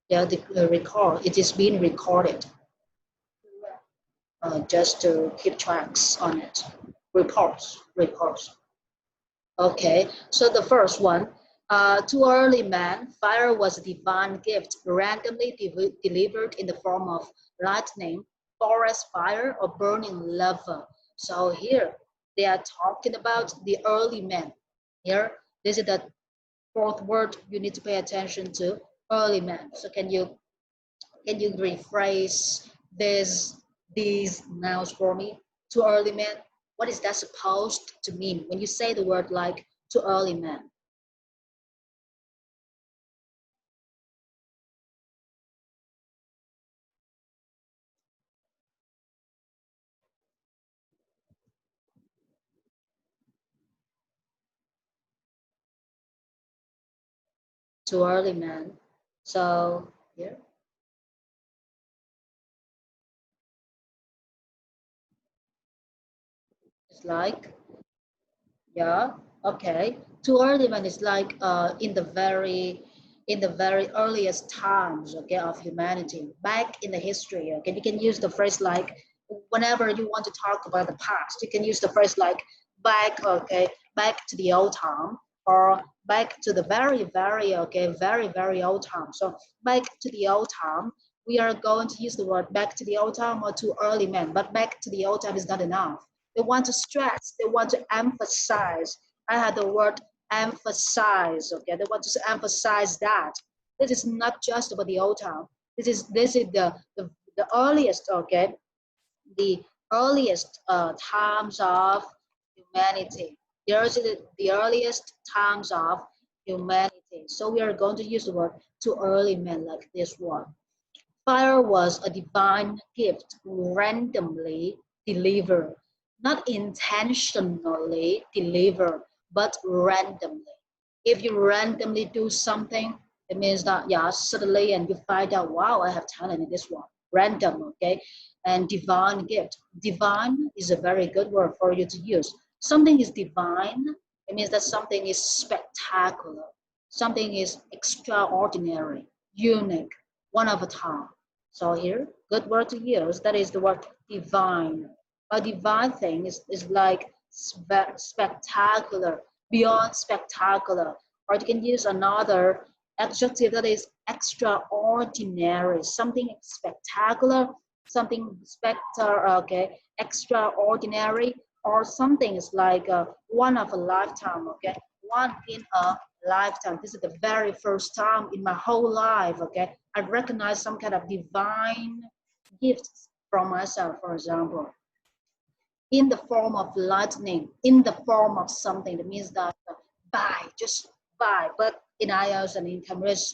Yeah, the record, it is being recorded just to keep tracks on it. Reports. Okay, so the first one, to early man, fire was a divine gift randomly delivered in the form of lightning, forest fire, or burning lava. So here they are talking about the early man. Here, this is the fourth word you need to pay attention to, early man. So can you rephrase this these nouns for me? To early man. What is that supposed to mean when you say the word like to early man? To early man. So here it's like, yeah, okay. Too early when it's like in the very earliest times, okay, of humanity, back in the history, okay. You can use the phrase like whenever you want to talk about the past, you can use the phrase like back, okay, back to the old time, or back to the very old time. So back to the old time, we are going to use the word back to the old time or too early man, but back to the old time is not enough. They want to stress, they want to emphasize. I had the word emphasize, okay? They want to emphasize that. This is not just about the old town. This is the earliest, okay? The earliest times of humanity. The earliest times of humanity. So we are going to use the word to early men like this one. Fire was a divine gift randomly delivered, not intentionally delivered, but randomly. If you randomly do something, it means that, yeah, suddenly and you find out, wow, I have talent in this one. Random, okay? And divine gift. Divine is a very good word for you to use. Something is divine, it means that something is spectacular, something is extraordinary, unique, one of a kind. So here, good word to use, that is the word divine. A divine thing is like spectacular, beyond spectacular. Or you can use another adjective that is extraordinary, something spectacular, something okay, extraordinary, or something is like one of a lifetime, okay, one in a lifetime. This is the very first time in my whole life, okay, I recognize some kind of divine gifts from myself, for example, in the form of lightning, in the form of something. That means that buy, just buy. But in IELTS and in Cambridge,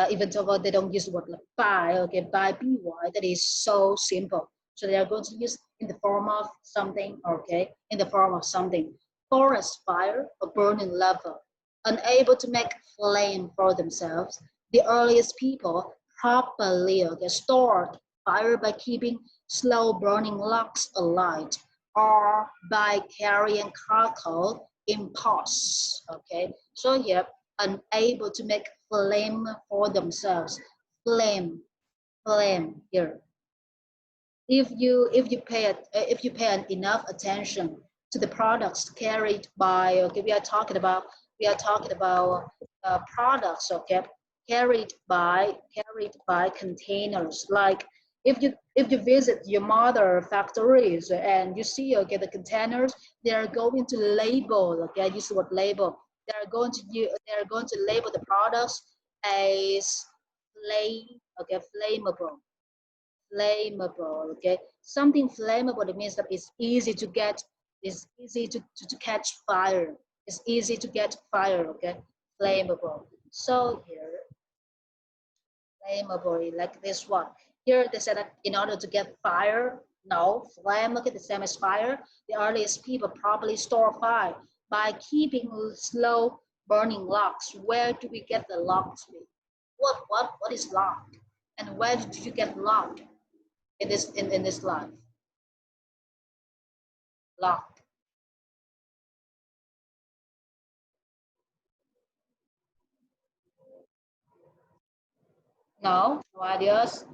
even though they don't use the word like buy, okay, buy, by, that is so simple. So they are going to use in the form of something, okay, in the form of something. Forest fire, a burning lava, unable to make flame for themselves. The earliest people properly, okay, stored fire by keeping slow burning logs alight or by carrying charcoal in pots. Okay, so here, unable to make flame for themselves. Flame, flame here. If you pay enough attention to the products carried by, okay, we are talking about products, okay, carried by containers. Like if you visit your mother factories and you see, okay, the containers, they are going to label, okay, I use the word label. They are going to label the products as okay, flammable, okay, something flammable. It means that it's easy to get, it's easy to catch fire, it's easy to get fire, okay, flammable. So here, flammable, like this one. Here they said that in order to get fire, no, flame, okay, the same as fire. The earliest people probably store fire by keeping slow burning logs. Where do we get the logs? What is log? And where did you get log in this life? Log. No, no ideas.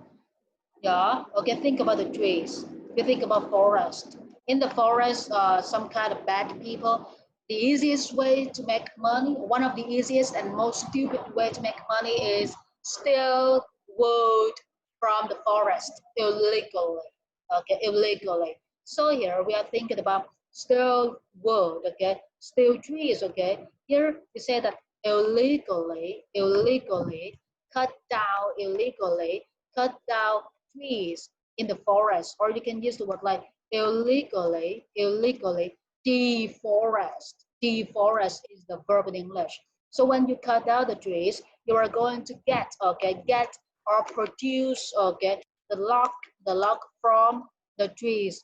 Yeah. Okay. Think about the trees. You think about forest. In the forest, some kind of bad people. The easiest way to make money, one of the easiest and most stupid way to make money is steal wood from the forest illegally. Okay, illegally. So here we are thinking about steal wood. Okay, steal trees. Okay, here we say that illegally cut down illegally cut down trees in the forest, or you can use the word like illegally deforest. Deforest is the verb in English. So when you cut down the trees, you are going to get or produce the log from the trees.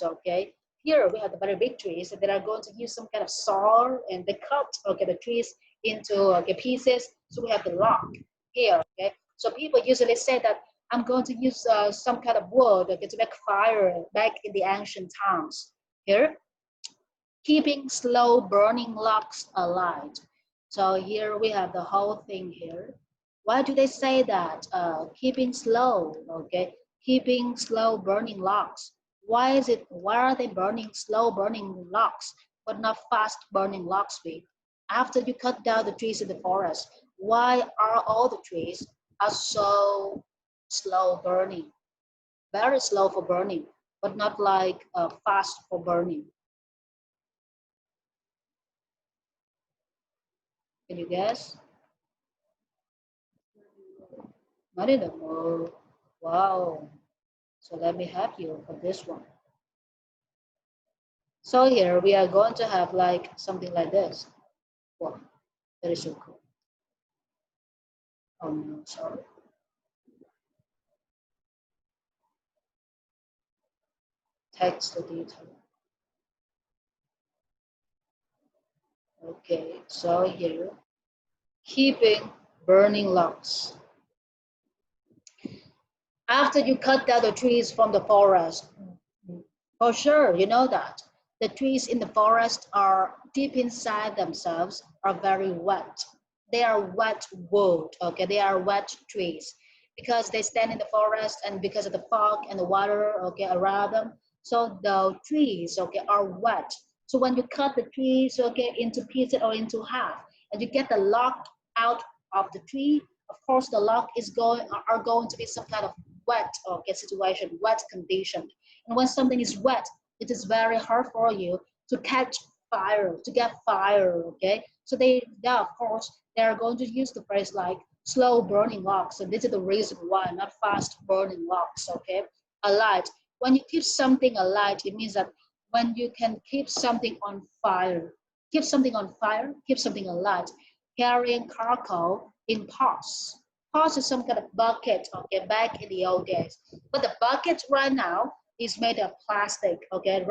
Okay. Here we have the very big trees that are going to use some kind of saw and they cut the trees into pieces. So we have the log here. Okay. So people usually say that I'm going to use some kind of wood to make fire back in the ancient times. Here, keeping slow burning logs alive. So here we have the whole thing here. Why do they say that? Keeping slow, okay? Keeping slow burning logs. Why is it? Why are they burning slow burning logs, but not fast burning logs? After you cut down the trees in the forest, why are all the trees are so slow burning? Very slow for burning, but not like fast for burning. Can you guess? Not in the mood. Wow. So let me help you for this one. So here we are going to have like something like this. Wow, that is so cool. Oh no, sorry. Text the detail. Okay, so here, keeping burning logs. After you cut down the trees from the forest, for sure, you know that the trees in the forest are deep inside themselves are very wet. They are wet wood, okay? They are wet trees because they stand in the forest and because of the fog and the water, okay, around them. So the trees, okay, are wet. So when you cut the trees, okay, into pieces or into half, and you get the log out of the tree, of course, the log is going to be some kind of wet, okay, situation, wet condition. And when something is wet, it is very hard for you to catch fire, to get fire, okay? So yeah, of course, they are going to use the phrase like slow burning logs. And this is the reason why, not fast burning logs, okay? Alight. When you keep something alight, it means that when you can keep something on fire, keep something alight, carrying charcoal in pots. Pots is some kind of bucket, okay, back in the old days. But the bucket right now is made of plastic, okay,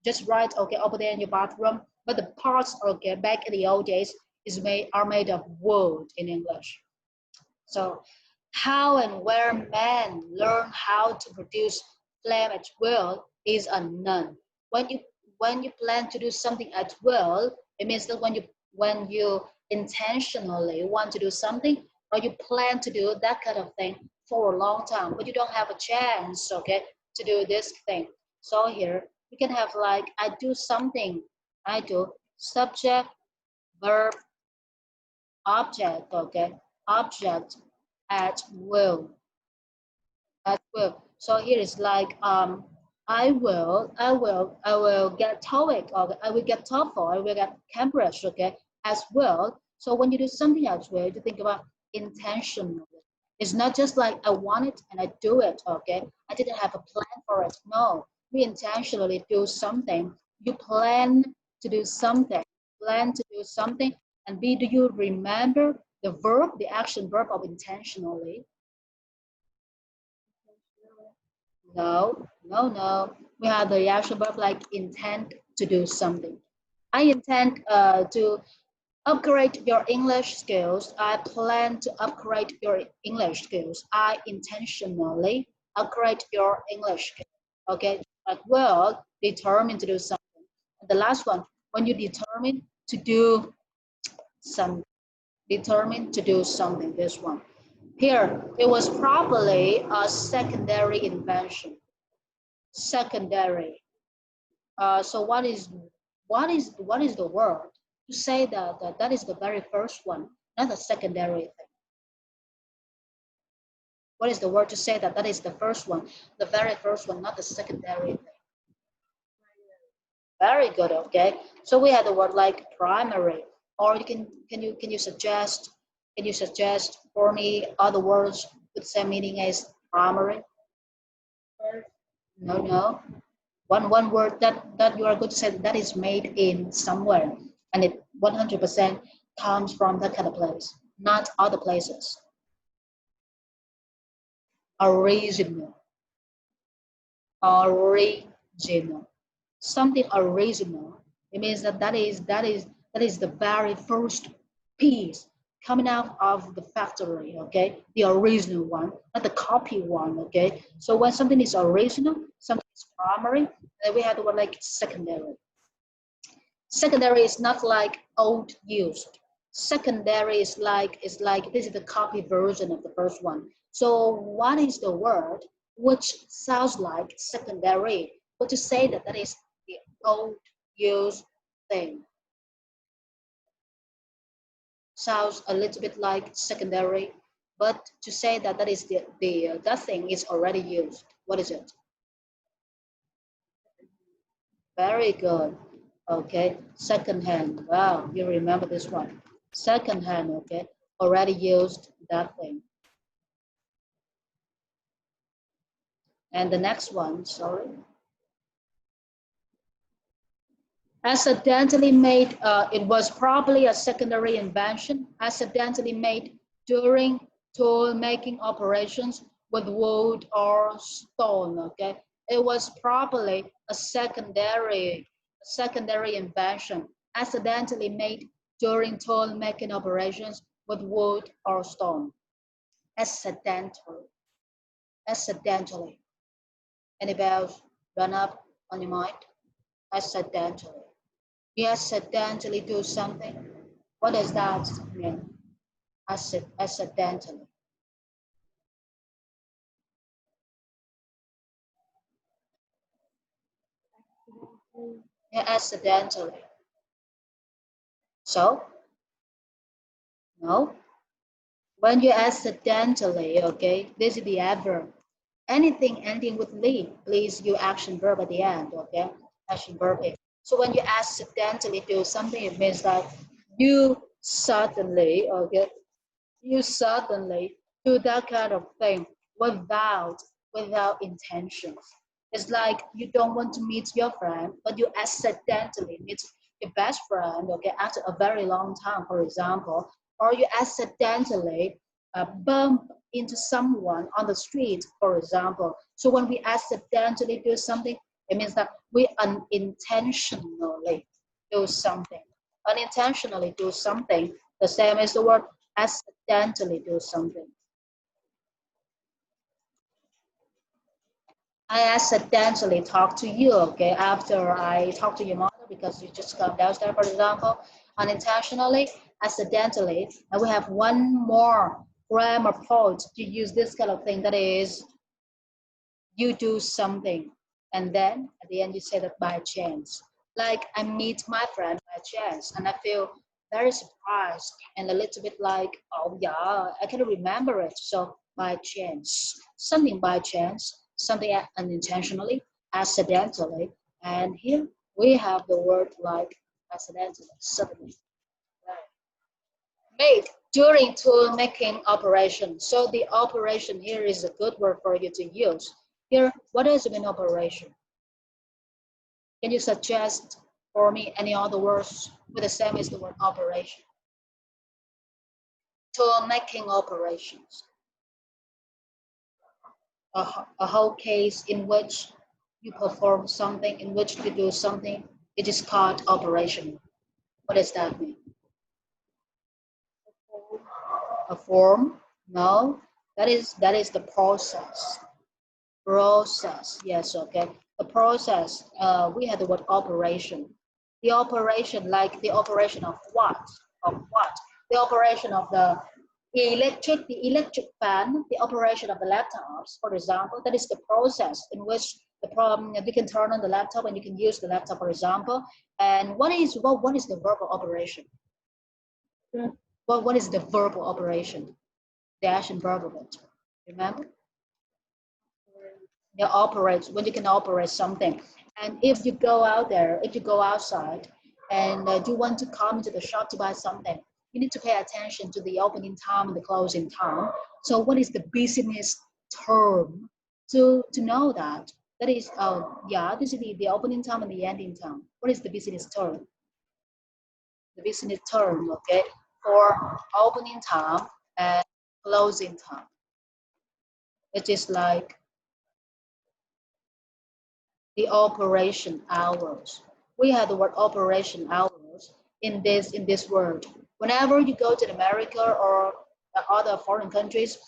just right, okay, over there in your bathroom. But the pots, okay, back in the old days are made of wood in English. So how and where men learn how to produce flame at will is unknown. When you when you plan to do something at will, it means that when you intentionally want to do something or you plan to do that kind of thing for a long time, but you don't have a chance, okay, to do this thing. So here you can have like I do something, I do subject, verb, object, okay, object at will, at will. So here is like I will get TOEIC, or I will get TOEFL, I will get Cambridge, okay, as well. So when you do something as well, you think about intentionally. It's not just like I want it and I do it, okay. I didn't have a plan for it. No, we intentionally do something. You plan to do something, plan to do something, and B, do you remember the verb, the action verb of intentionally? No, no, no. We have the action verb like intend to do something. I intend to upgrade your English skills. I plan to upgrade your English skills. I intentionally upgrade your English skills. Okay, like well, determined to do something. And the last one, when you determine to do something, determined to do something, this one. Here, it was probably a secondary invention. Secondary. So what is the word to say that is the very first one, not the secondary thing? What is the word to say that is the first one, the very first one, not the secondary thing? Very good. Okay. So we had the word like primary, or you can you suggest for me other words with the same meaning as primary? No, no. One word that you are going to say that is made in somewhere, and it 100% comes from that kind of place, not other places. Original. Original. Something original. It means that is the very first piece coming out of the factory, okay? The original one, not the copy one, okay? So when something is original, something is primary, then we have the word like secondary. Secondary is not like old used. Secondary is like this is the copy version of the first one. So what is the word which sounds like secondary, but to say that is the old used thing? Sounds a little bit like secondary, but to say that is the that thing is already used. What is it? Very good. Okay, second hand. Wow, you remember this one. Second hand, okay, already used that thing. And the next one, sorry. Accidentally made, it was probably a secondary invention, accidentally made during tool making operations with wood or stone, okay? It was probably a secondary invention, accidentally made during tool making operations with wood or stone. Accidental, accidentally. Any bells run up on your mind? Accidentally. You accidentally do something. What does that mean? Accidentally. Yeah, accidentally. So, no. When you accidentally, okay, this is the adverb. Anything ending with "ly," please use action verb at the end, okay? Action verb. So when you accidentally do something, it means that you suddenly, okay, you suddenly do that kind of thing without intentions. It's like you don't want to meet your friend, but you accidentally meet your best friend, okay, after a very long time, for example, or you accidentally bump into someone on the street, for example. So when we accidentally do something, it means that we unintentionally do something. Unintentionally do something, the same as the word accidentally do something. I accidentally talk to you, okay, after I talk to your mother because you just come downstairs, for example, unintentionally, accidentally. And we have one more grammar point to use this kind of thing, that is, you do something and then at the end you say that by chance. Like I meet my friend by chance and I feel very surprised and a little bit like, oh yeah, I can remember it. So by chance, something by chance, something unintentionally, accidentally. And here we have the word like accidentally, suddenly. Made during tool making operation. So the operation here is a good word for you to use. Here, what is an operation? Can you suggest for me any other words with the same as the word operation? Tool making operations. A whole case in which you perform something, in which you do something, it is called operation. What does that mean? A form? No, that is the process. Process, yes, okay. The process, we had the word operation. The operation, like the operation of what? Of what? The operation of the The electric fan, the operation of the laptops, for example, that is the process in which the problem you can turn on the laptop and you can use the laptop, for example. And what is the verbal operation? What is the verbal operation? The action verb of it. Remember? You operate when you can operate something. And if you go out there, if you go outside and you want to come into the shop to buy something, you need to pay attention to the opening time and the closing time. So what is the business term to know that? That is, yeah, this is the opening time and the ending time. What is the business term? The business term, okay, for opening time and closing time. It is like the operation hours. We have the word operation hours in this word. Whenever you go to America or other foreign countries,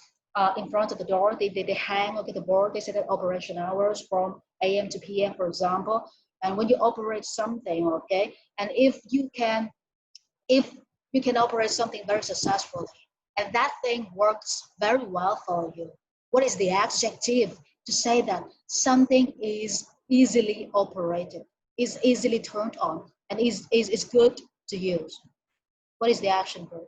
in front of the door, they hang okay, the board. They say that operation hours from AM to PM, for example. And when you operate something, okay, and if you can operate something very successfully, and that thing works very well for you, what is the adjective to say that something is easily operated, is easily turned on, and is good to use? What is the action verb?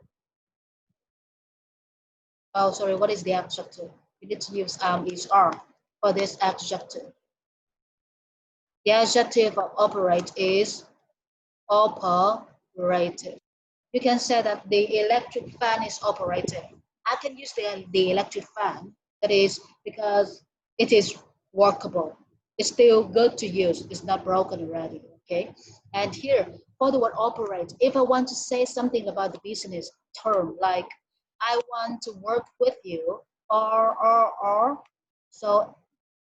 Oh, sorry, what is the adjective? You need to use is are for this adjective. The adjective of operate is operated. You can say that the electric fan is operated. I can use the electric fan, that is because it is workable. It's still good to use. It's not broken already, okay? And here, for the word operate, if I want to say something about the business term, like I want to work with you, or, so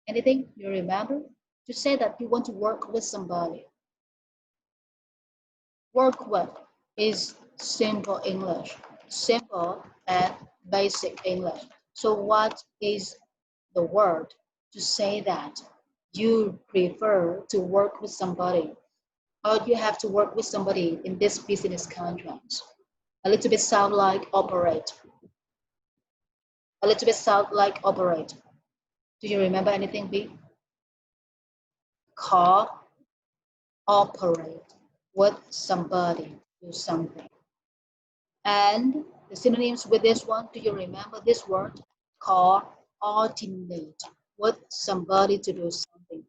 anything you remember? To say that you want to work with somebody. Work with is simple English, simple and basic English. So what is the word to say that you prefer to work with somebody, or you have to work with somebody in this business contract? A little bit sound like operate. A little bit sound like operate. Do you remember anything, B? Cooperate with somebody, do something. And the synonyms with this one, do you remember this word? Coordinate with somebody to do something.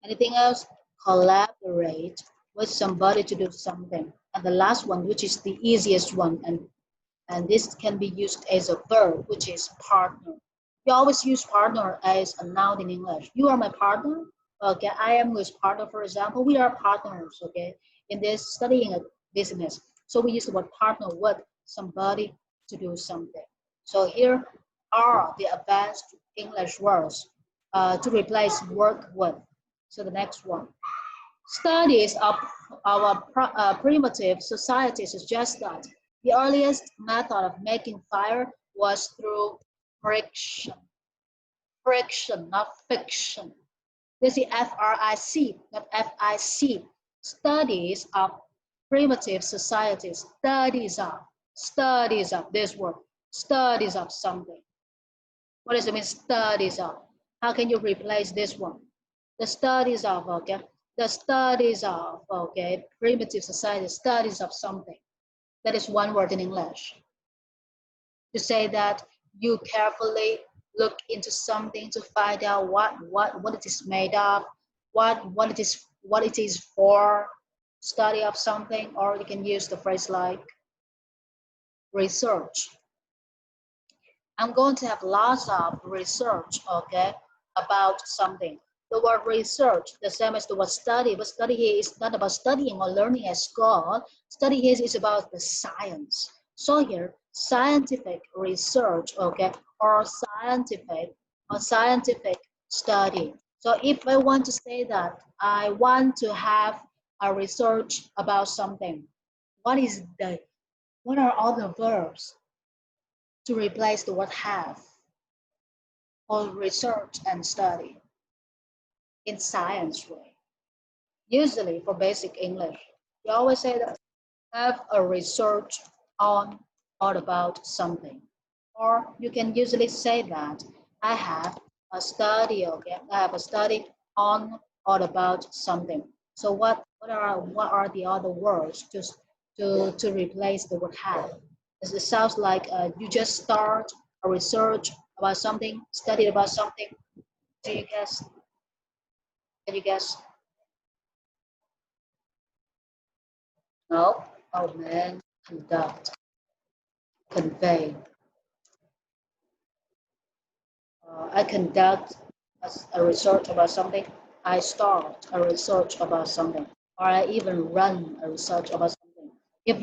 Anything else? Collaborate with somebody to do something. And the last one, which is the easiest one, and this can be used as a verb, which is partner. We always use partner as a noun in English. You are my partner. Okay, I am his partner, for example. We are partners, okay, in this studying a business. So we use the word partner with somebody to do something. So here are the advanced English words to replace work with. So the next one. Studies of our primitive society suggest that the earliest method of making fire was through friction. Friction, not fiction. This is F-R-I-C, not F-I-C. Studies of primitive societies. Studies of this word. Studies of something. What does it mean, studies of? How can you replace this one? The studies of, okay? The studies of, okay, primitive society, studies of something. That is one word in English. To say that you carefully look into something to find out what it is made of, what it is for, study of something, or you can use the phrase like research. I'm going to have lots of research, okay, about something. The word research, the same as the word study, but study here is not about studying or learning at school. Study here is about the science. So here, scientific research, okay, or scientific study. So if I want to say that I want to have a research about something, what are all the verbs to replace the word have? Or research and study in science way. Usually for basic English, we always say that have a research on or about something. Or you can usually say that I have a study, okay? I have a study on or about something. So what are the other words to replace the word have? It sounds like you just start a research about something, study about something. Do you guess? Can you guess? No? Oh man, conduct, convey. I conduct a research about something. I start a research about something, or I even run a research about something. If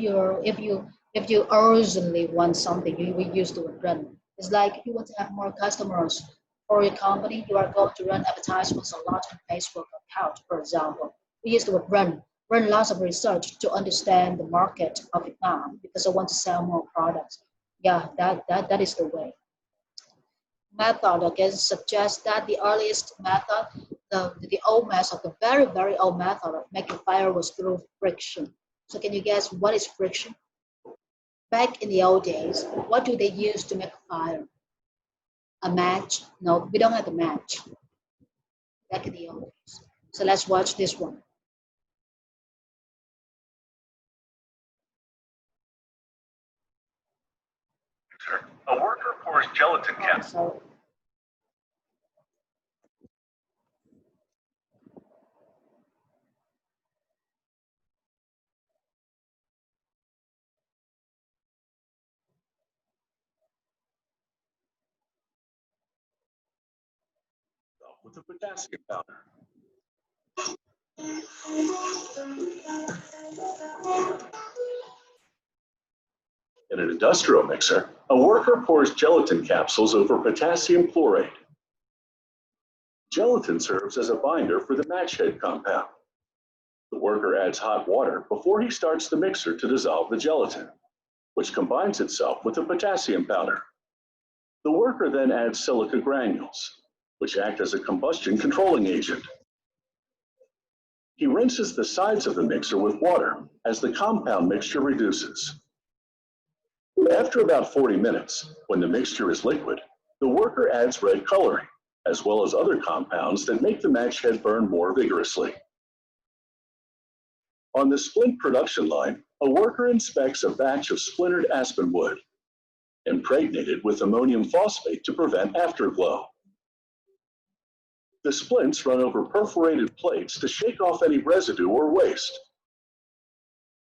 you urgently want something, you will use the word run. It's like if you want to have more customers for your company, you are going to run advertisements a lot on Facebook account, for example. We use the word run. Run lots of research to understand the market of Vietnam because I want to sell more products. Yeah, that is the way method again suggests that the earliest method, the old method, the very, very old method of making fire was through friction. So can you guess what is friction? Back in the old days, what do they use to make fire? A match? No, we don't have a match back in the old days. So let's watch this one. A worker pours gelatin capsules. So With a potassium powder. In an industrial mixer, a worker pours gelatin capsules over potassium chloride. Gelatin serves as a binder for the match head compound. The worker adds hot water before he starts the mixer to dissolve the gelatin, which combines itself with the potassium powder. The worker then adds silica granules, which act as a combustion controlling agent. He rinses the sides of the mixer with water as the compound mixture reduces. After about 40 minutes, when the mixture is liquid, the worker adds red coloring, as well as other compounds that make the match head burn more vigorously. On the splint production line, a worker inspects a batch of splintered aspen wood, impregnated with ammonium phosphate to prevent afterglow. The splints run over perforated plates to shake off any residue or waste.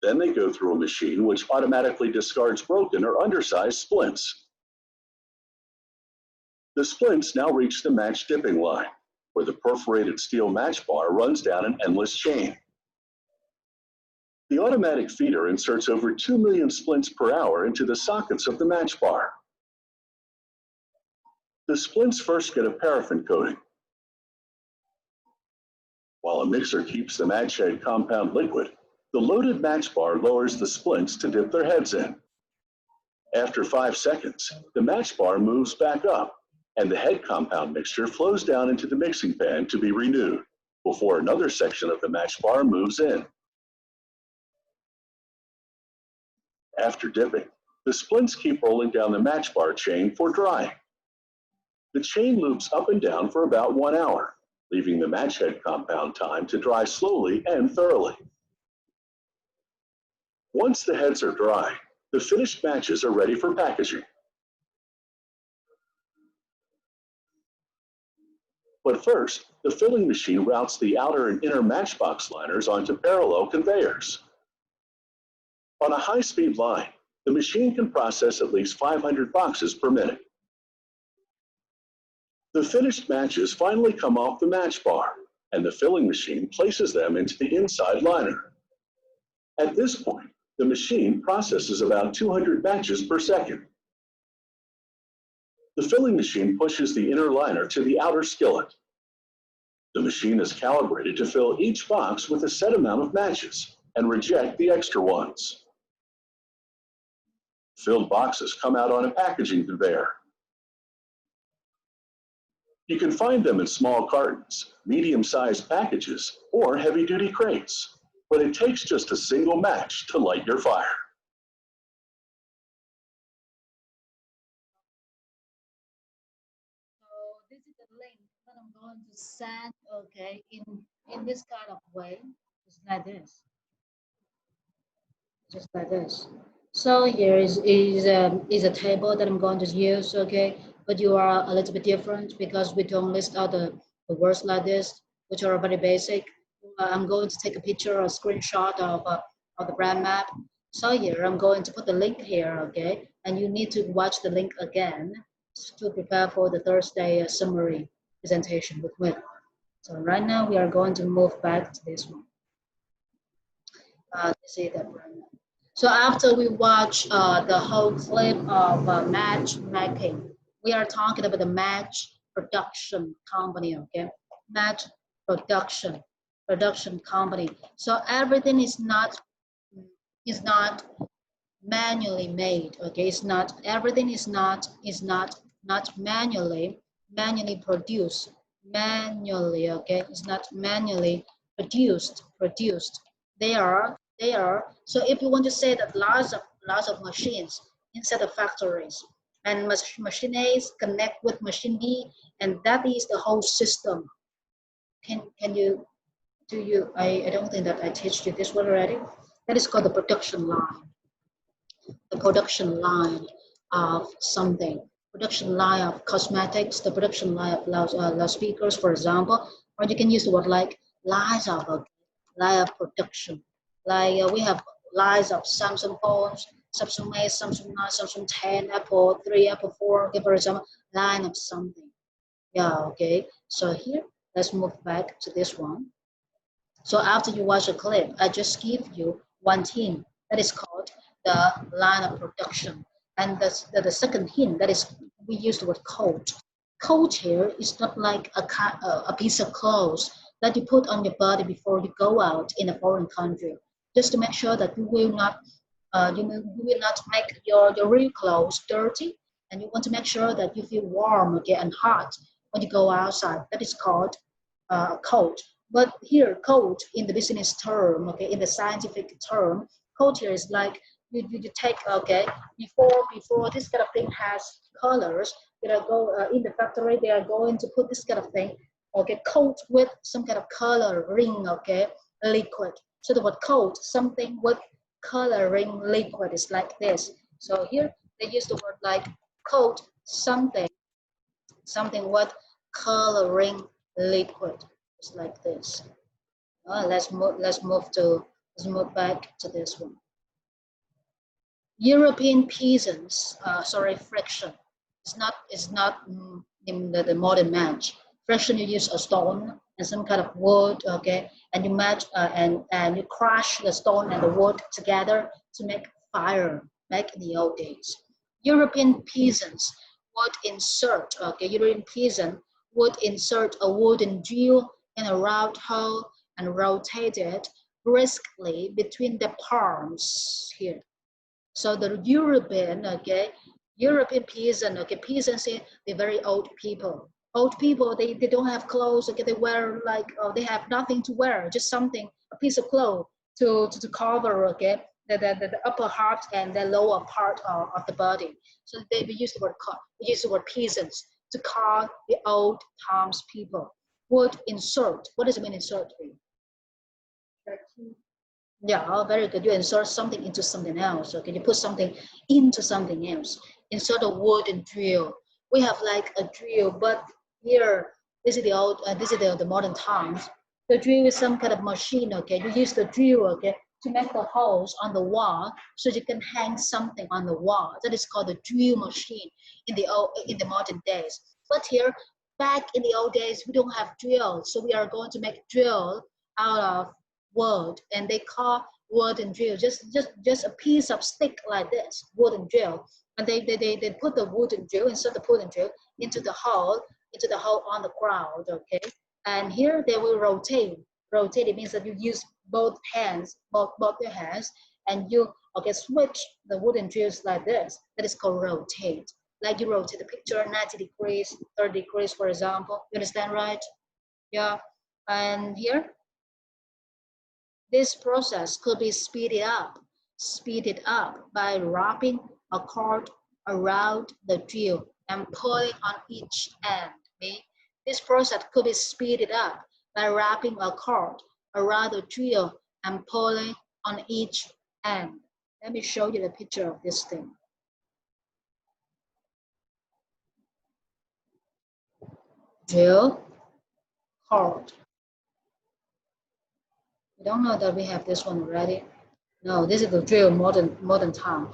Then they go through a machine which automatically discards broken or undersized splints. The splints now reach the match dipping line, where the perforated steel match bar runs down an endless chain. The automatic feeder inserts over 2 million splints per hour into the sockets of the match bar. The splints first get a paraffin coating. While a mixer keeps the match head compound liquid, the loaded match bar lowers the splints to dip their heads in. After 5 seconds, the match bar moves back up, and the head compound mixture flows down into the mixing pan to be renewed, before another section of the match bar moves in. After dipping, the splints keep rolling down the match bar chain for drying. The chain loops up and down for about 1 hour, leaving the match head compound time to dry slowly and thoroughly. Once the heads are dry, the finished matches are ready for packaging. But first, the filling machine routes the outer and inner matchbox liners onto parallel conveyors. On a high-speed line, the machine can process at least 500 boxes per minute. The finished matches finally come off the match bar, and the filling machine places them into the inside liner. At this point, the machine processes about 200 matches per second. The filling machine pushes the inner liner to the outer skillet. The machine is calibrated to fill each box with a set amount of matches and reject the extra ones. Filled boxes come out on a packaging conveyor. You can find them in small cartons, medium-sized packages, or heavy-duty crates, but it takes just a single match to light your fire. link that I'm going to send, okay, in this kind of way, just like this, just like this. So here is a table that I'm going to use, okay, but you are a little bit different because we don't list out the words like this, which are very basic. I'm going to take a picture or a screenshot of the brand map. So here I'm going to put the link here, okay, and you need to watch the link again to prepare for the Thursday summary presentation with me. So right now we are going to move back to this one. See that brand map. So after we watch the whole clip of matchmaking, we are talking about the match production company, okay? Match production, production company. So everything is not manually made, okay? It's not everything is not manually produced, manually, okay? It's not manually produced. They are. So if you want to say that lots of machines inside the factories, and machine A connect with machine B, and that is the whole system. Can you do you? I don't think that I teach you this one already. That is called the production line. The production line of something, production line of cosmetics, the production line of loudspeakers, for example, or you can use the word like lines of line of production. Like we have lines of Samsung phones, Samsung 8, Samsung 9, Samsung 10, Apple 3, Apple 4, okay, for example, line of something. Yeah, okay. So here, let's move back to this one. So after you watch a clip, I just give you one hint that is called the line of production. And the second hint that is we use the word coat. Coat here is not like a piece of clothes that you put on your body before you go out in a foreign country, just to make sure that you will not make your real clothes dirty, and you want to make sure that you feel warm, okay, and hot when you go outside. That is called coat. But here, code in the business term, okay, in the scientific term, code here is like you take, okay, before this kind of thing has colors, they are go in the factory, they are going to put this kind of thing, okay, coat with some kind of coloring, okay, liquid. So the word coat, something with coloring liquid is like this. So here they use the word like coat something with coloring liquid. It's like this. Let's move back to this one. European peasants, sorry, friction. It's not in the modern match. Friction, you use a stone and some kind of wood, okay, and you match and you crush the stone and the wood together to make fire back in the old days. European peasants European peasant would insert a wooden drill in a round hole and rotate it briskly between the palms here. So the European peasant, okay, peasants, they're very old people. Old people, they don't have clothes, okay, they wear like, they have nothing to wear, just something, a piece of cloth to cover, okay, the upper part and the lower part of the body. So they use the word peasants to call the old times people. Would insert, what does it mean insert? Yeah, oh, very good. You insert something into something else. Okay, you put something into something else. Insert a wooden drill. We have like a drill, but here this is the modern times. The drill is some kind of machine. Okay, you use the drill. Okay, to make the holes on the wall so you can hang something on the wall. That is called the drill machine in the modern days. But here, back in the old days, we don't have drill, so we are going to make drill out of wood, and they call wooden drill just a piece of stick like this, wooden drill, and they put the wooden drill, insert the wooden drill into the hole on the ground, okay, and here they will rotate. It means that you use both your hands, and you, okay, switch the wooden drills like this. That is called rotate. Like you rotate the picture 90 degrees, 30 degrees, for example. You understand, right? Yeah. And here, this process could be speeded up by wrapping a cord around the drill and pulling on each end. Okay? This process could be speeded up by wrapping a cord around the drill and pulling on each end. Let me show you the picture of this thing. Drill, cord. We don't know that we have this one already. No, this is the drill modern time.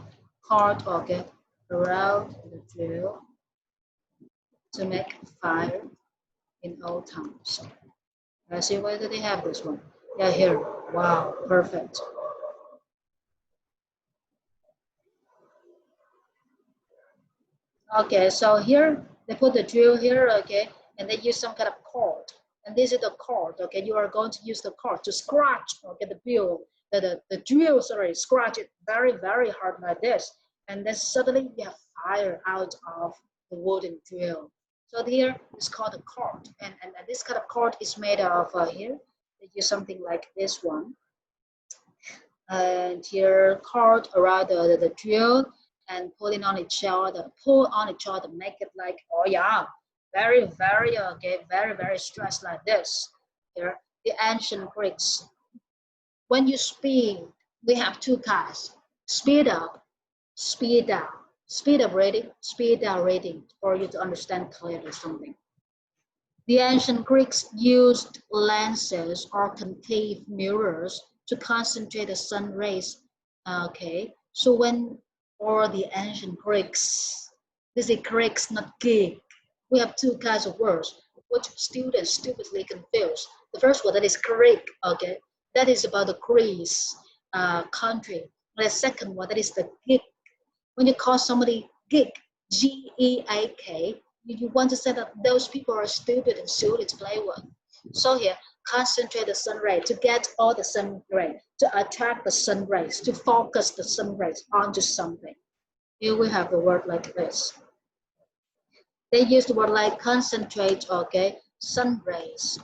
Cord, okay, around the drill to make fire in old times. Let's see whether they have this one. Yeah, here. Wow, perfect. Okay, so here they put the drill here, okay, and they use some kind of cord. And this is the cord, okay. You are going to use the cord to scratch, okay, the drill, sorry, scratch it very, very hard like this. And then suddenly you have fire out of the wooden drill. So here it's called a cord. And this kind of cord is made of here. They use something like this one. And here cord around the drill and pulling on each other, pull on each other, make it like, oh yeah, very, very, okay, very, very stressed like this. Here, the ancient Greeks. When you speed, we have two kinds, speed up, speed down. Speed up reading, speed down reading, for you to understand clearly something. The ancient Greeks used lenses or concave mirrors to concentrate the sun rays. Okay, so or the ancient Greeks, this is Greeks, not Greek. We have two kinds of words, which students stupidly confuse. The first one, that is Greek, okay, that is about the Greece country. And the second one, that is the Greek. When you call somebody geek, G-E-A-K, you want to say that those people are stupid and silly to play with. So here, concentrate the sun ray to get all the sun ray, to attract the sun rays, to focus the sun rays onto something. Here we have the word like this. They use the word like concentrate, okay, sun rays.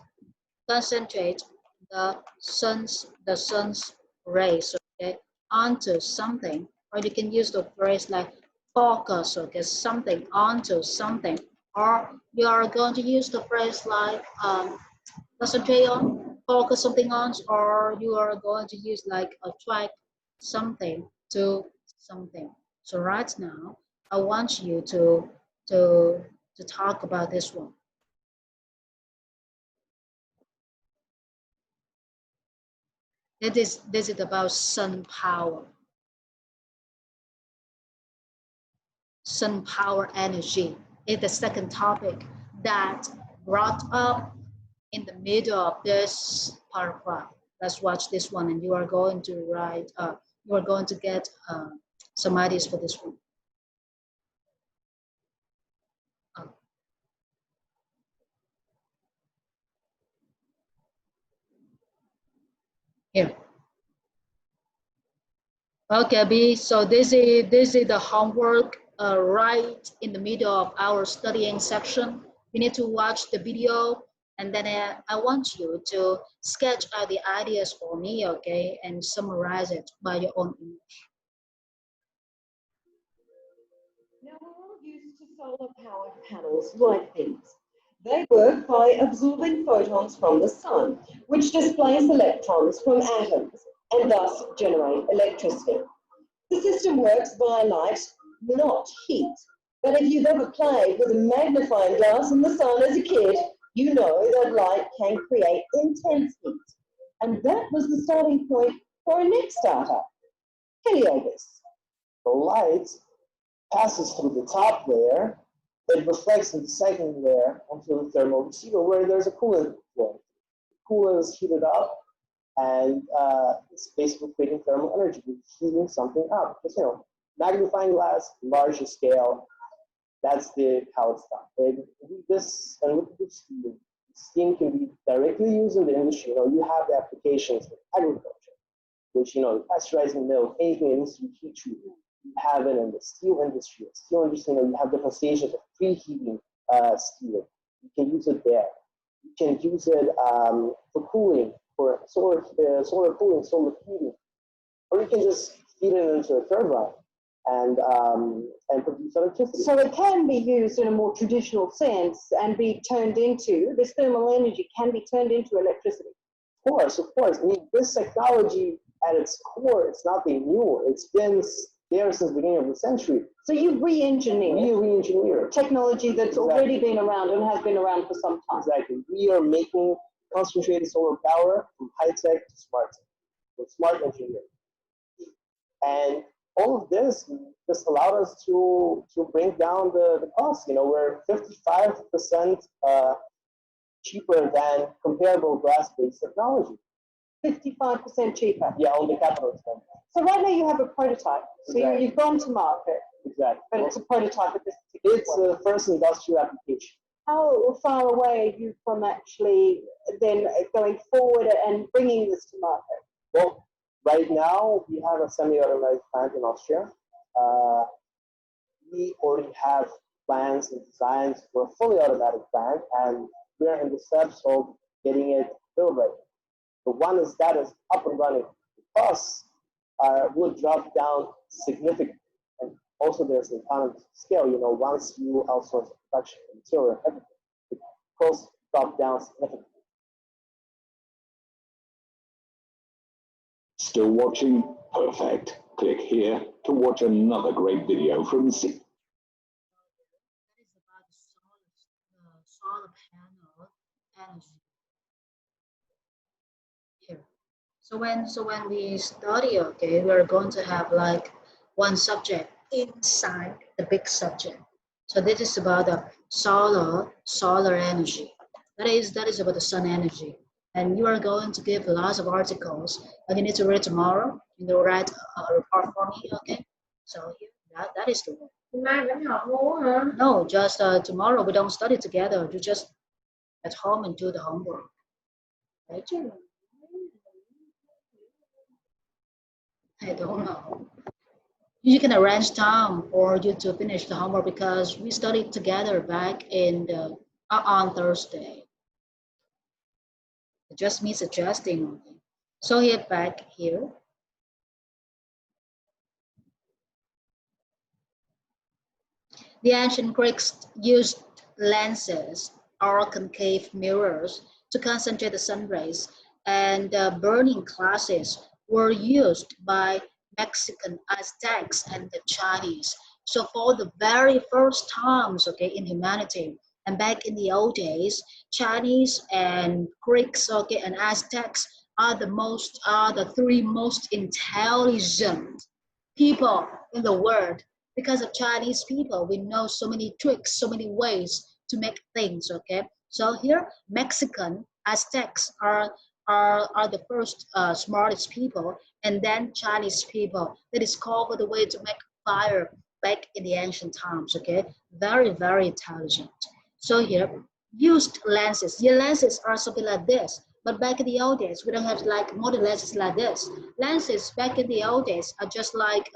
Concentrate the sun's rays, okay, onto something. Or you can use the phrase like focus, okay, something onto something. Or you are going to use the phrase like concentrate on, focus something on, or you are going to use like attract something to something. So right now, I want you to talk about this one. This is about sun power. Sun power energy is the second topic that brought up in the middle of this paragraph. Let's watch this one, and you are going to write. You are going to get some ideas for this one. Here. Okay, B. So this is the homework right in the middle of our studying section. You need to watch the video, and then I want you to sketch out the ideas for me, okay, and summarize it by your own English. Now we're all used to solar-powered panels like these. They work by absorbing photons from the sun, which displace electrons from atoms and thus generate electricity. The system works via light, not heat. But if you've ever played with a magnifying glass in the sun as a kid, you know that light can create intense heat. And that was the starting point for our next startup, Heliobus. The light passes through the top layer, it reflects in the second layer onto the thermal receiver where there's a coolant flow. The coolant is heated up, and it's basically creating thermal energy, heating something up. Because, you know, magnifying glass, larger scale, that's how it's done. And with this steam, steam can be directly used in the industry. You know, you have the applications in agriculture, which, you know, pasteurizing milk, anything that needs to be heat treated. You have it in the steel industry. Steel industry, you know, you have different stages of preheating steel. You can use it there. You can use it for cooling, for solar cooling, solar heating, or you can just feed it into a turbine and produce electricity. So it can be used in a more traditional sense and be turned into, this thermal energy can be turned into electricity. Of course. I mean, this technology at its core, it's nothing new. It's been there since the beginning of the century. So you re-engineer technology that's already been around and has been around for some time. Exactly. We are making concentrated solar power from high-tech to smart-tech, with smart engineering. And all of this just allowed us to bring down the cost. You know, we're 55% cheaper than comparable glass-based technology. 55% cheaper. Yeah, on the capital expenditure. So right now you have a prototype. So Exactly. you've gone to market. Exactly. But it's a prototype at this particular It's the first industrial application. How far away are you from actually then going forward and bringing this to market? Well, right now we have a semi-automatic plant in Austria. We already have plans and designs for a fully automatic plant, and we're in the steps of getting it built right. The one that is up and running, the costs will drop down significantly. And also there's the economies of scale. You know, once you outsource production, material, and everything, the costs drop down significantly. Still watching? Perfect. Click here to watch another great video from C. That is about the solar panel energy. Here. So when we study, okay, we're going to have like one subject inside the big subject. So this is about the solar energy. That is about the sun energy. And you are going to give lots of articles, and you need to read tomorrow. You know, write a report for me, okay? So here, that is the one. No, just tomorrow we don't study together. You just at home and do the homework. Right? I don't know. You can arrange time for you to finish the homework because we studied together back in on Thursday. Just me suggesting. So here back here. The ancient Greeks used lenses or concave mirrors to concentrate the sun rays, and burning glasses were used by Mexican Aztecs and the Chinese. So for the very first times, okay, in humanity, and back in the old days, Chinese and Greeks, okay, and Aztecs are the three most intelligent people in the world. Because of Chinese people, we know so many tricks, so many ways to make things, okay? So here, Mexican Aztecs are the first smartest people, and then Chinese people that discovered the way to make fire back in the ancient times, okay? Very, very intelligent. So here, used lenses. Your lenses are something like this, but back in the old days, we don't have like modern lenses like this. Lenses back in the old days are just like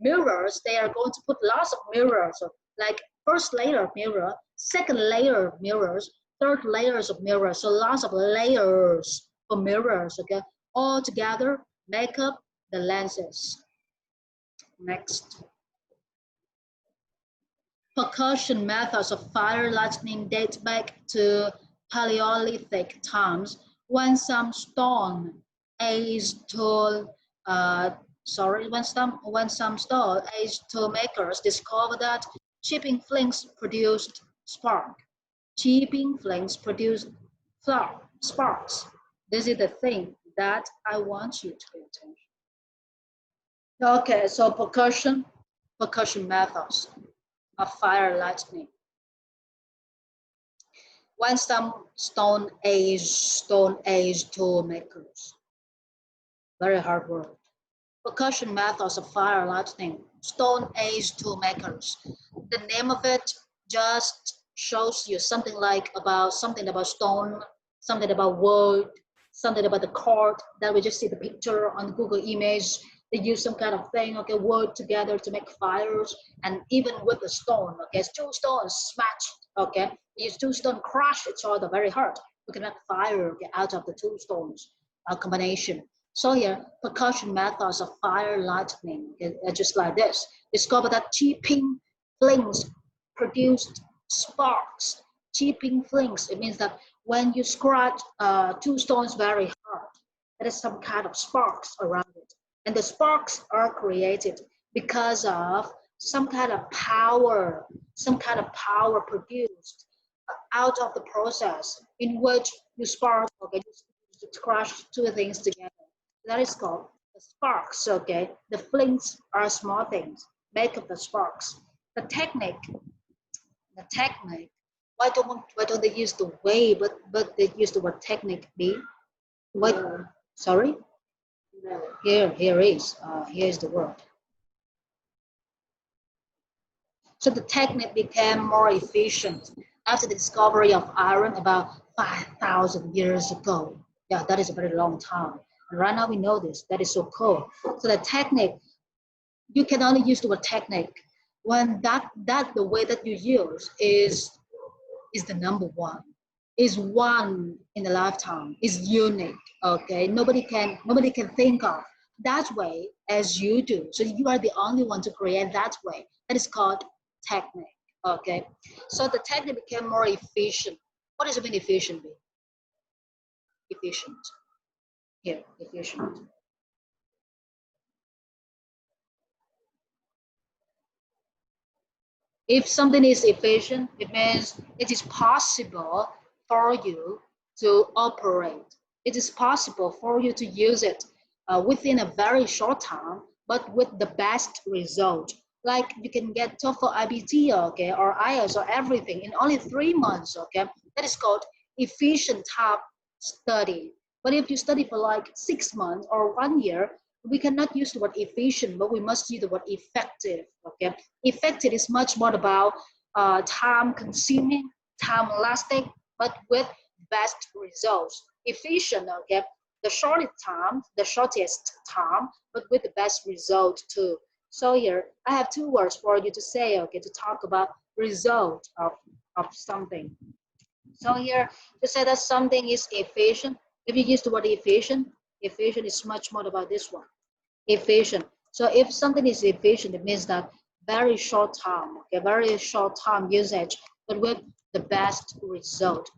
mirrors. They are going to put lots of mirrors, so like first layer of mirror, second layer of mirrors, third layers of mirrors, so lots of layers of mirrors, okay, all together make up the lenses. Next. Percussion methods of fire lightning date back to Paleolithic times when some stone age tool when some stone age tool makers discovered that chipping flames produced spark. Chipping flames produce sparks. This is the thing that I want you to pay attention. Okay, so percussion methods of fire lightning. When some stone age tool makers. Very hard word. Percussion methods of fire lightning. Stone age tool makers. The name of it just shows you something about stone, something about wood, something about the cord that we just see the picture on Google image. They use some kind of thing, okay, wood together to make fires, and even with the stone, okay, two stones smashed, okay, use two stones crush each other very hard. We can make fire, okay, out of the two stones combination. So here, percussion methods of fire lightning, just like this. Discover that chipping flings produced sparks. Chipping flings, it means that when you scratch two stones very hard, there is some kind of sparks around it. And the sparks are created because of some kind of power produced out of the process in which you spark, okay, you crush two things together. That is called the sparks, okay? The flings are small things, make up the sparks. The technique, the technique, why don't they use the way, but they use the word technique be? What, sorry? Here is the word. So the technique became more efficient after the discovery of iron about 5,000 years ago. Yeah, that is a very long time. And right now we know this. That is so cool. So the technique, you can only use the word technique when that the way that you use is the number one, is one in a lifetime, is unique. Okay, nobody can think of that way as you do. So you are the only one to create that way. That is called technique. Okay, so the technique became more efficient. What does it mean efficient? Efficient. Here, efficient. If something is efficient, it means it is possible for you to operate. It is possible for you to use it within a very short time, but with the best result. Like you can get TOEFL, IBT, okay, or IELTS or everything in only 3 months, okay. That is called efficient type study. But if you study for like 6 months or 1 year, we cannot use the word efficient, but we must use the word effective, okay. Effective is much more about time consuming, time lasting, but with best results. Efficient, okay, the shortest time, but with the best result too. So here I have two words for you to say, okay, to talk about result of something. So here to say that something is efficient, if you use the word efficient, efficient is much more about this one. Efficient. So if something is efficient, it means that very short time, okay, very short time usage, but with the best result,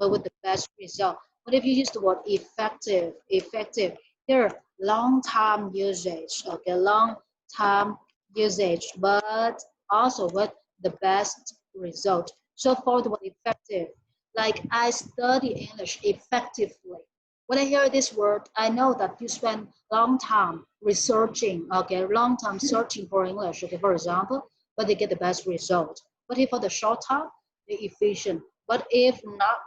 But if you use the word effective, here, long time usage, okay, long time usage, but also with the best result. So for the word effective, like I study English effectively. When I hear this word, I know that you spend long time researching, okay, long time searching for English, okay, for example, but they get the best result. But if for the short time, they're efficient. But if not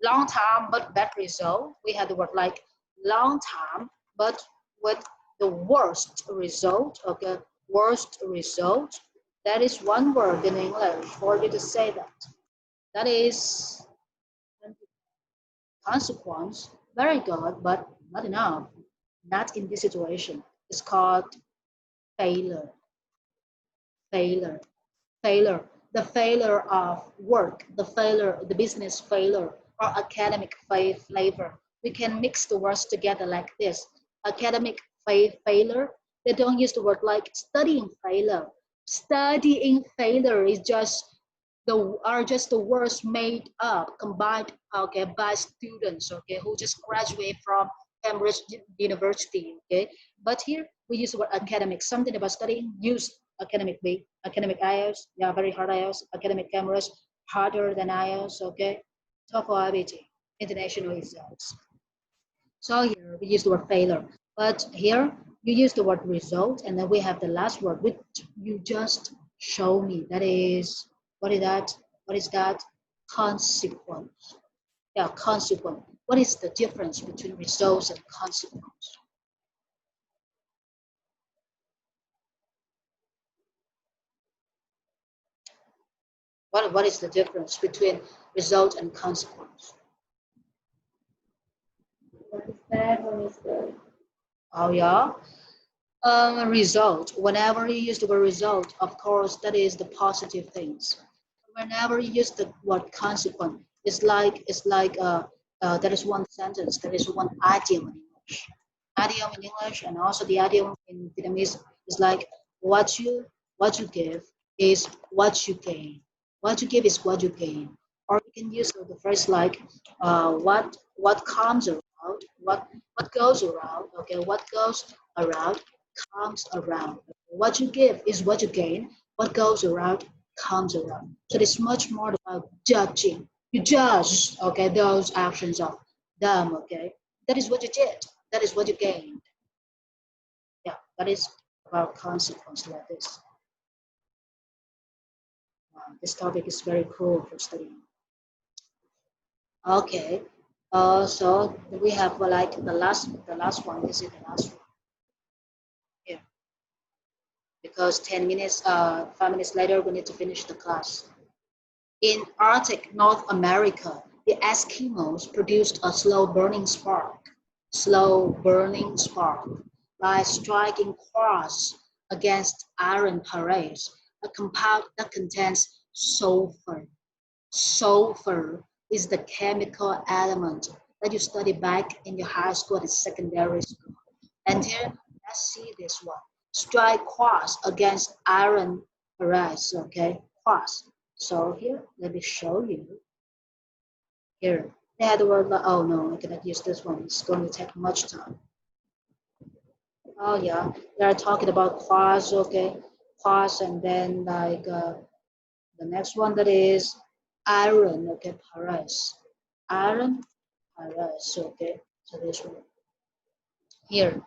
long time but bad result, we have the word like long time but with the worst result, okay, worst result. That is one word in English for you to say that. That is consequence, very good, but not enough. Not in this situation. It's called failure. Failure. Failure. The failure of work, the failure, the business failure, or academic failure. We can mix the words together like this. Academic failure. They don't use the word like studying failure. Studying failure is just the words made up, combined, okay, by students, okay, who just graduate from Cambridge University, okay. But here we use the word academic, something about studying, use academic B, academic IELTS, yeah, very hard IELTS, academic cameras, harder than IELTS, okay. TOEFL IBT, international exams. So here we use the word failure, but here you use the word result, and then we have the last word, which you just show me. That is, what is that? What is that? Consequence. Yeah, consequence. What is the difference between results and consequence? What is the difference between result and consequence? One is bad, one is good. Oh yeah. Result. Whenever you use the word result, of course, that is the positive things. Whenever you use the word consequence, it's like that is one sentence, that is one idiom in English. Idiom in English and also the idiom in Vietnamese is like what you give is what you gain. What you give is what you gain. Or you can use the phrase like what comes around, what goes around. Okay, what goes around comes around. What you give is what you gain. What goes around comes around. So it's much more about judging. You judge, okay, those actions of them, okay. That is what you did. That is what you gained. Yeah, that is about consequence like this. This topic is very cool for studying. Okay. So we have like the last one. This is the last one. Yeah. Because 10 minutes, 5 minutes later, we need to finish the class. In Arctic North America, the Eskimos produced a slow burning spark, by striking quartz against iron pyrites, a compound that contains sulfur. Sulfur is the chemical element that you study back in your high school and secondary school. And here, let's see this one. Strike quartz against iron pyrites, okay? Quartz. So here, let me show you. Here, they had the word, oh no, I cannot use this one. It's going to take much time. Oh yeah, they are talking about quartz, okay? Quartz, and then like the next one that is iron, okay? Pyrites. Iron, pyrites, okay? So this one. Here,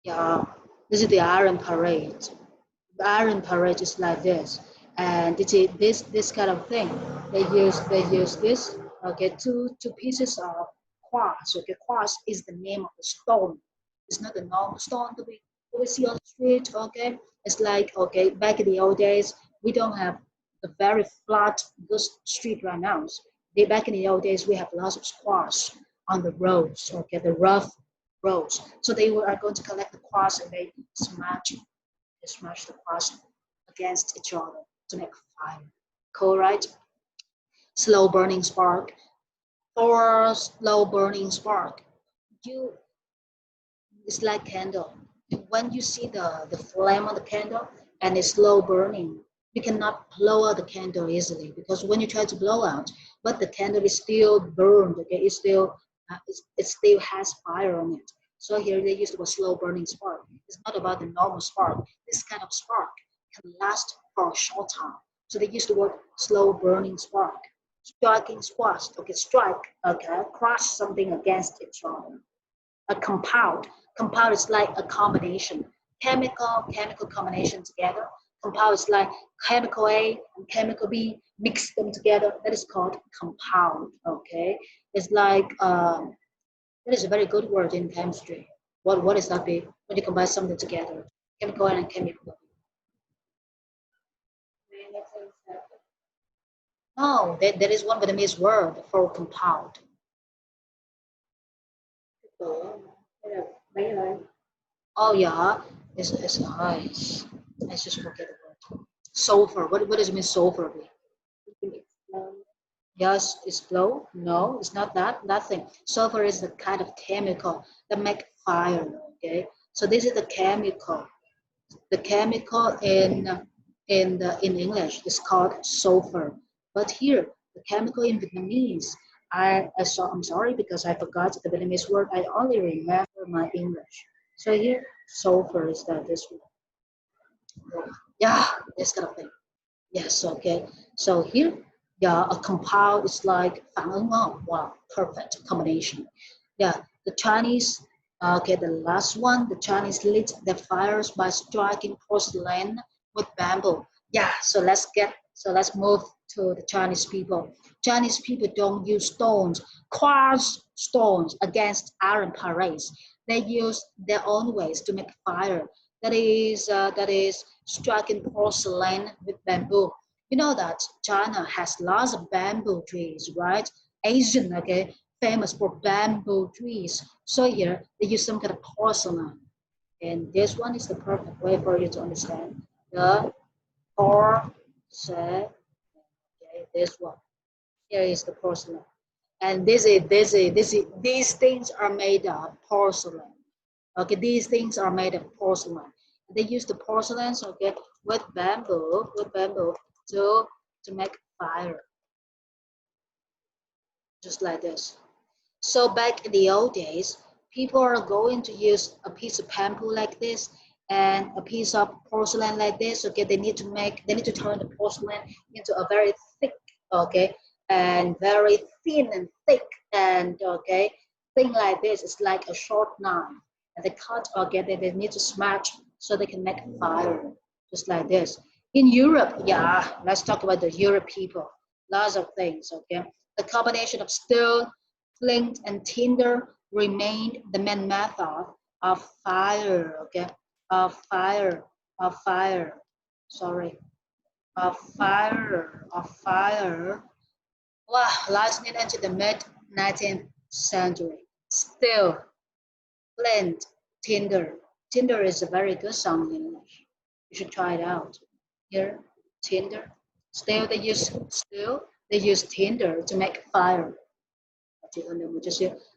yeah, this is the iron pyrite. The iron pyrite is like this, and this kind of thing. They use this. Okay, two pieces of quartz. Okay, quartz is the name of the stone. It's not the normal stone that we see on the street. Okay, it's like okay, back in the old days, we don't have a very flat good street right now. Back in the old days, we have lots of quartz on the roads. Okay, the rough roads. So are going to collect the quartz and they smash the quartz against each other to make fire. Cool, right? Slow burning spark. Or slow burning spark. You It's like candle. When you see the flame of the candle and it's slow burning, you cannot blow out the candle easily because when you try to blow out, but the candle is still burned. Okay, it still has fire on it. So here they use the word slow burning spark. It's not about the normal spark. This kind of spark can last for a short time. So they use the word slow burning spark. Striking squash. Okay, strike. Okay, crush something against each other. A compound. Compound is like a combination. Chemical combination together. Compound is like chemical A and chemical B, mix them together. That is called compound. Okay, it's like that is a very good word in chemistry. What is that be when you combine something together? Chemical A and chemical B. No, there is one Vietnamese word for compound. Oh yeah, it's nice. I just forget the word. Sulfur. What does it mean sulfur? Yes, it's blow. No, it's not that. Nothing. Sulfur is the kind of chemical that make fire. Okay, so this is the chemical. The chemical in English is called sulfur, but here the chemical in Vietnamese. I'm sorry because I forgot the Vietnamese word. I only remember my English. So here sulfur is that this one. Yeah, this kind of thing. Yes, okay. So here, yeah, a compound is like 反应 wow, perfect combination. Yeah, the Chinese, okay, the last one, the Chinese lit their fires by striking porcelain with bamboo. Yeah, so let's move to the Chinese people. Chinese people don't use stones, quartz stones against iron pyrites. They use their own ways to make fire. That is striking porcelain with bamboo. You know that China has lots of bamboo trees, right? Asian, okay, famous for bamboo trees. So here they use some kind of porcelain. And this one is the perfect way for you to understand the porcelain. Okay, this one. Here is the porcelain. And these things are made of porcelain. Okay, these things are made of porcelain. They use the porcelain, okay, with bamboo to make fire, just like this. So back in the old days, people are going to use a piece of bamboo like this and a piece of porcelain like this. Okay, they need to turn the porcelain into a very thick, okay, and very thin and thick and okay, thing like this. It's like a short knife, and they cut, okay, they need to smash so they can make a fire, just like this. In Europe, yeah, let's talk about the Europe people. Lots of things, okay. The combination of stone, flint, and tinder remained the main method of fire, okay, of fire, sorry, of fire. Wow, lasting into the mid-19th century. Still, flint, tinder. Tinder is a very good song in English. You should try it out. Here, tinder. Still they use tinder to make fire.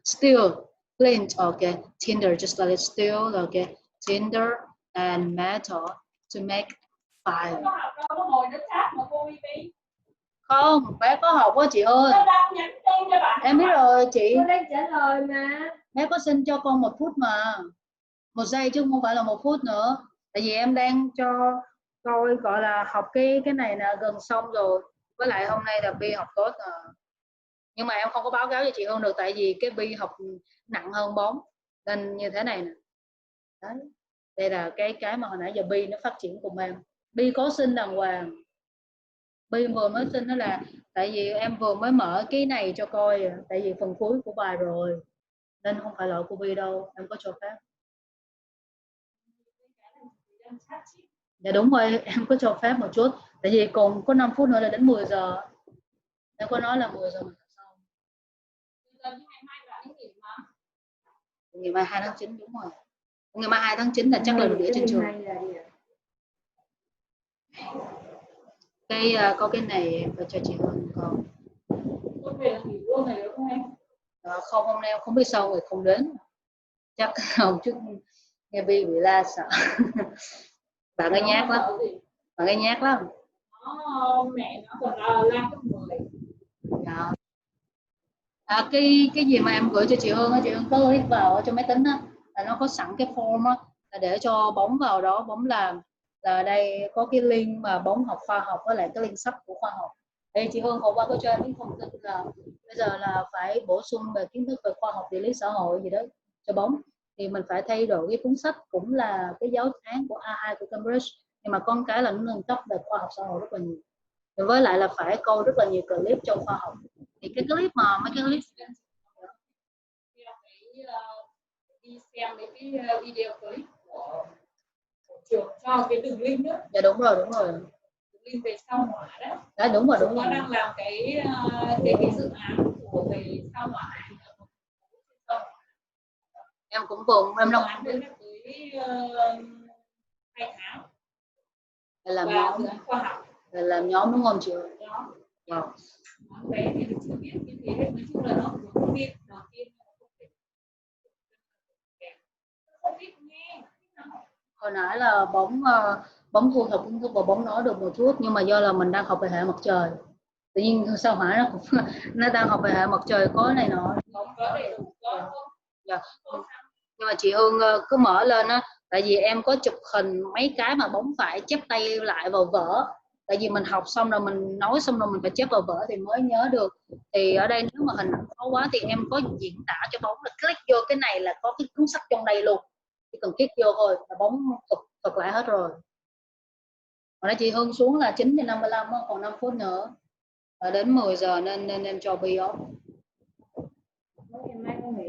Steel, flint, okay, tinder, just like steel, okay, tinder and metal to make fire. Không, bé có học quá chị ơi. Em biết rồi chị. Tôi đang trả lời mà. Bé có xin cho con 1 phút mà. 1 giây chứ không phải là 1 phút nữa. Tại vì em đang cho coi gọi là học cái này là gần xong rồi. Với lại hôm nay là Bi học tốt rồi. Nhưng mà em không có báo cáo cho chị Hương được tại vì cái Bi học nặng hơn bóng nên như thế này nè. Đấy. Đây là cái mà hồi nãy giờ Bi nó phát triển cùng em. Bi có xin đàng hoàng. Bi vừa mới xin đó là tại vì em vừa mới mở cái này cho coi, tại vì phần cuối của bài rồi nên không phải lỗi của Bi đâu, em có cho phép. Dạ đúng rồi, em có cho phép một chút tại vì còn có 5 phút nữa là đến 10 giờ. Em có nói là 10 giờ mình xong. Ngày mai 2 tháng 9 đúng rồi. Ngày mai 2 tháng 9 là chắc là được ở trên trường. Có cái này em phải cho chị Hương con. Không, hôm nay em không biết sao người không đến. Chắc không chút nghe Bi bị la sợ. Bạn ấy nhát lắm. Bạn ấy nhát lắm. Mẹ nó còn la cấp 10. Dạ. Cái gì mà em gửi cho chị Hương á, chị Hương có click vào cho máy tính á, là nó có sẵn cái form á, là để cho bóng vào đó, bóng làm là đây có cái link mà bóng học khoa học với lại cái link sách của khoa học. Đây chị Hương hôm qua có cho em cái thông tin là bây giờ là phải bổ sung về kiến thức về khoa học địa lý xã hội gì đó cho bóng, thì mình phải thay đổi cái cuốn sách cũng là cái giáo án của A2 của Cambridge, nhưng mà con cái là nó nâng cấp về khoa học xã hội rất là nhiều, với lại là phải coi rất là nhiều clip trong khoa học. Thì cái clip mà mấy cái clip đi xem mấy cái video clip của trường cho cái đường link nữa. Dạ đúng rồi. Đường link về sao hỏa đó. Dạ đúng rồi. Nó đang làm cái dự án của về sao hỏa. Em cũng vừa em đang đang đến tới 2 tháng. làm nhóm khoa học. Làm nhóm đúng không chị? Dạ. Bé thì mình chưa biết như thế, nói chung là nó không biết đầu tiên không biết nghe. Hồi nãy là bóng thu thập kiến thức và bóng nói được một chút, nhưng mà do là mình đang học về hệ mặt trời, tự nhiên sao hỏa nó cũng nó đang học về hệ mặt trời có này nọ. Dạ. Nhưng mà chị Hương cứ mở lên á, tại vì em có chụp hình mấy cái mà bóng phải chép tay lại vào vở, tại vì mình học xong rồi mình nói xong rồi mình phải chép vào vở thì mới nhớ được. Thì ở đây nếu mà hình ảnh khó quá thì em có diễn tả cho bóng là click vô cái này là có cái cuốn sách trong đây luôn, chỉ cần click vô thôi là bóng thuật lại hết rồi. Hồi nãy chị Hương xuống là 9:55 còn 5 phút nữa đến 10 giờ nên em cho Bi off. Ngày mai con nghỉ